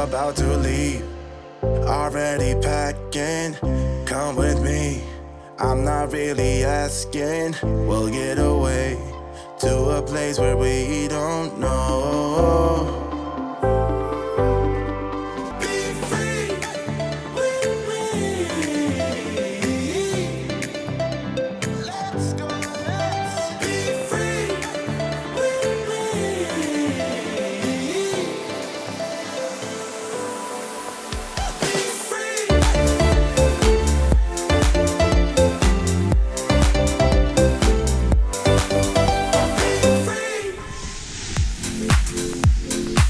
about to leave. Already packing, come with me. I'm not really asking. We'll get away to a place where we don't know.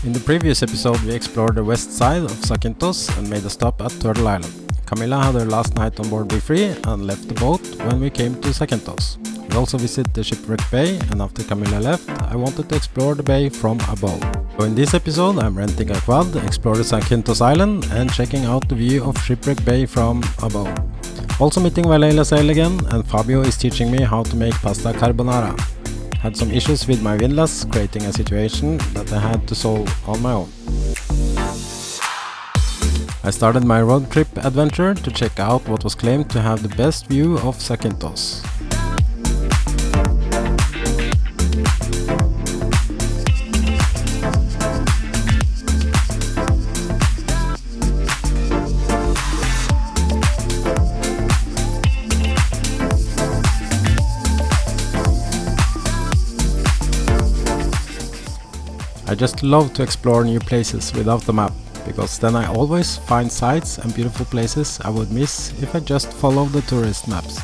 In the previous episode we explored the west side of Zakynthos and made a stop at Turtle Island. Camilla had her last night on board Be-Free and left the boat when we came to Zakynthos. We also visited the Shipwreck Bay, and after Camilla left, I wanted to explore the bay from above. So in this episode I'm renting a quad, explore the Zakynthos Island and checking out the view of Shipwreck Bay from above. Also meeting Valeila sail again, and Fabio is teaching me how to make pasta carbonara. Had some issues with my windlass, creating a situation that I had to solve on my own. I started my road trip adventure to check out what was claimed to have the best view of Zakynthos. I just love to explore new places without the map, because then I always find sights and beautiful places I would miss if I just followed the tourist maps.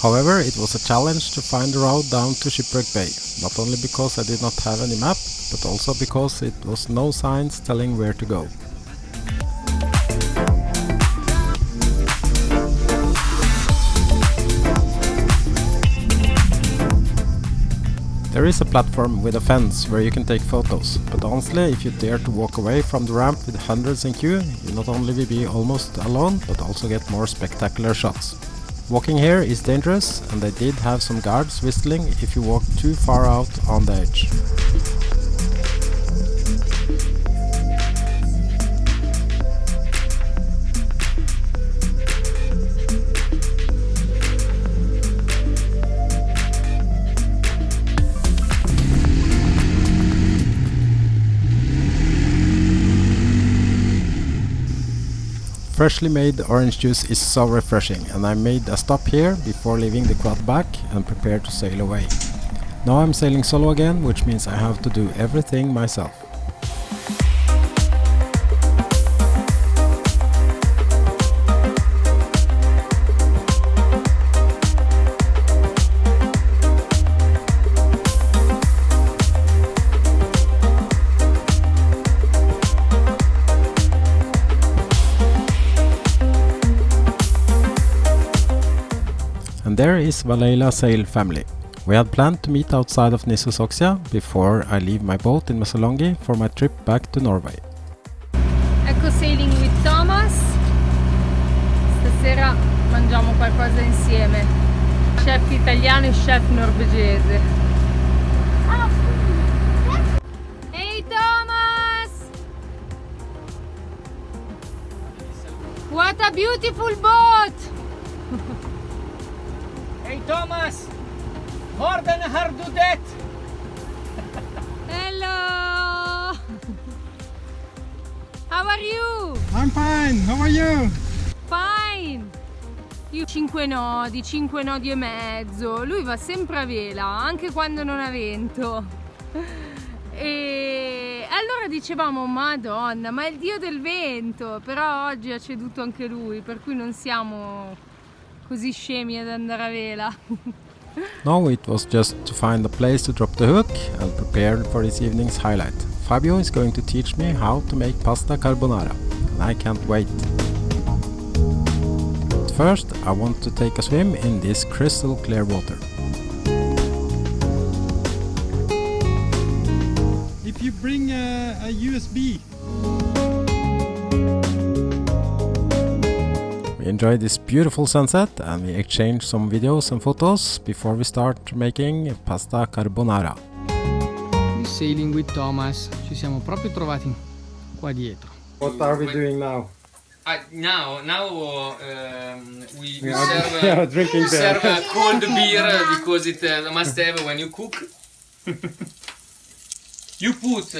However, it was a challenge to find the route down to Shipwreck Bay, not only because I did not have any map, but also because it was no signs telling where to go. There is a platform with a fence where you can take photos, but honestly, if you dare to walk away from the ramp with hundreds in queue, you not only will be almost alone, but also get more spectacular shots. Walking here is dangerous, and they did have some guards whistling if you walk too far out on the edge. Freshly made orange juice is so refreshing, and I made a stop here before leaving the quad back and prepared to sail away. Now I'm sailing solo again, which means I have to do everything myself. And there is Valeila sail family. We had planned to meet outside of Nissos Oxia before I leave my boat in Messalonghi for my trip back to Norway. Ecco Sailing with Thomas. Stasera mangiamo qualcosa insieme. Chef italiano e chef norvegese. Hey Thomas! What a beautiful boat! Hey Thomas! More than a hard to that! Hello! How are you? I'm fine, how are you? Fine! Io 5 nodi e mezzo. Lui va sempre a vela, anche quando non ha vento. E allora dicevamo, Madonna, ma è il dio del vento! Però oggi ha ceduto anche lui, per cui non siamo così scemi ad andare a vela. Now it was just to find a place to drop the hook and prepare for this evening's highlight. Fabio is going to teach me how to make pasta carbonara, and I can't wait. But first I want to take a swim in this crystal clear water. If you bring a USB. We enjoyed this beautiful sunset and we exchanged some videos and photos before we start making pasta carbonara. You sailing with Thomas. Ci siamo proprio trovati qua dietro. What are we doing now? Now we We are serve, drinking beer. serve cold beer because it must have when you cook. You put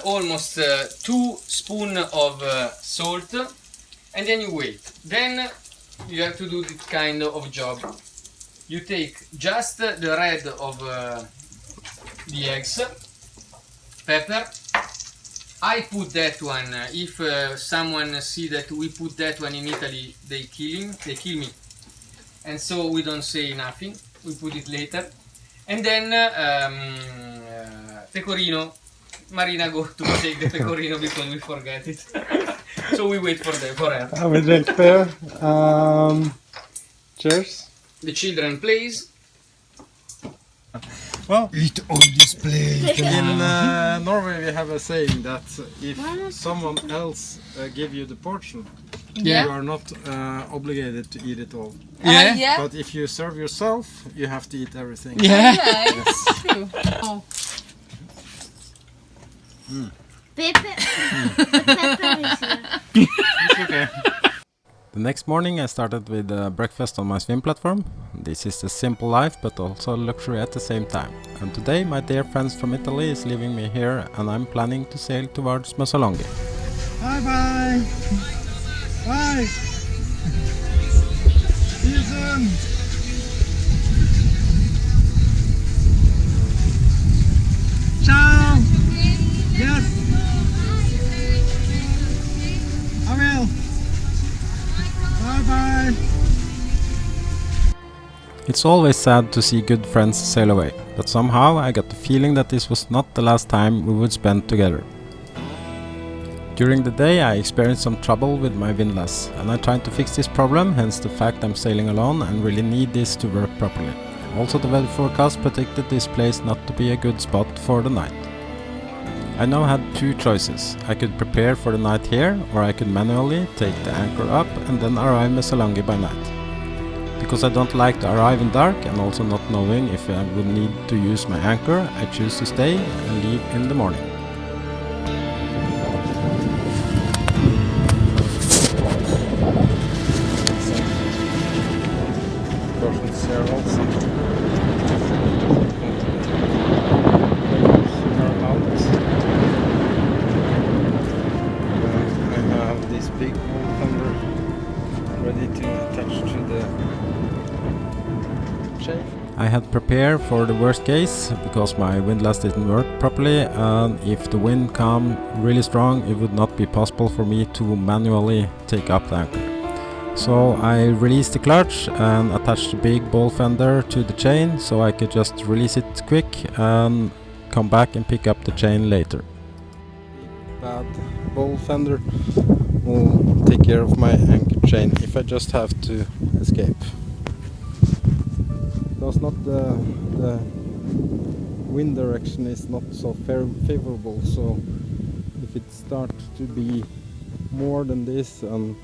almost 2 spoons of salt and then you wait. Then you have to do this kind of job. You take just the red of the eggs, pepper. I put that one. If someone see that we put that one in Italy, they kill me, and so we don't say nothing. We put it later, and then pecorino. Marina go to take the pecorino because we forget it. So we wait for her. We drink beer. Cheers. The children plays. Well, Eat all this plate. in Norway we have a saying that if someone else give you the portion, you are not obligated to eat it all. Yeah. Yeah. But if you serve yourself, you have to eat everything. Yeah. Yeah, it's true. Oh. Pepper. Pepper is here. It's okay. The next morning I started with breakfast on my swim platform. This is a simple life but also luxury at the same time. And today my dear friends from Italy is leaving me here and I'm planning to sail towards Messalongi. Bye bye. Bye. See you soon. Ciao. Yes. I will. Bye bye. It's always sad to see good friends sail away, but somehow I got the feeling that this was not the last time we would spend together. During the day I experienced some trouble with my windlass, and I tried to fix this problem, hence the fact I'm sailing alone and really need this to work properly. Also the weather forecast predicted this place not to be a good spot for the night. I now had 2 choices. I could prepare for the night here, or I could manually take the anchor up and then arrive Messalongi by night. Because I don't like to arrive in dark and also not knowing if I would need to use my anchor, I choose to stay and leave in the morning. Cautions here also. I have this big fender ready to attach to the chain. I had prepared for the worst case because my windlass didn't work properly, and if the wind came really strong it would not be possible for me to manually take up the anchor. So I released the clutch and attached the big ball fender to the chain so I could just release it quick and come back and pick up the chain later. Bad ball fender will take care of my anchor chain if I just have to escape. Because not the wind direction is not so favorable, so if it starts to be more than this, and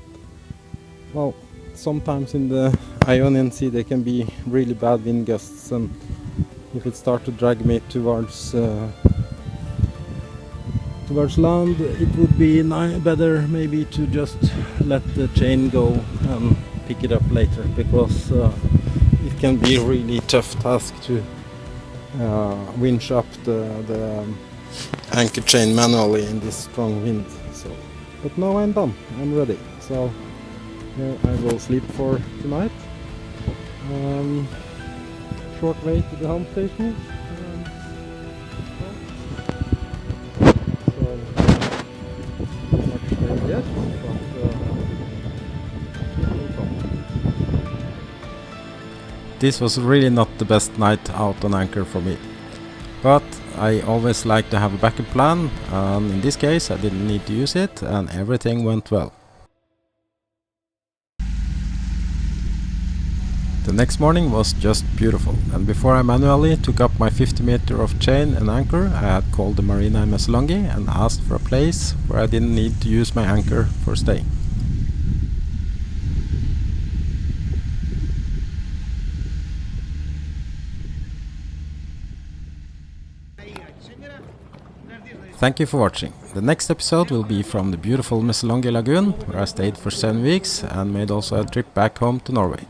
well, sometimes in the Ionian Sea there can be really bad wind gusts, and if it starts to drag me towards land, it would be better maybe to just let the chain go and pick it up later, because it can be a really tough task to winch up the anchor chain manually in this strong wind. So, but now I'm done, I'm ready. So here I will sleep for tonight. Short way to the home station. So much there yet, but it will come. This was really not the best night out on anchor for me. But I always like to have a backup plan, and in this case I didn't need to use it and everything went well. The next morning was just beautiful, and before I manually took up my 50 meter of chain and anchor, I had called the marina in Messalongi and asked for a place where I didn't need to use my anchor for staying. Thank you for watching. The next episode will be from the beautiful Missolonghi Lagoon, where I stayed for 7 weeks and made also a trip back home to Norway.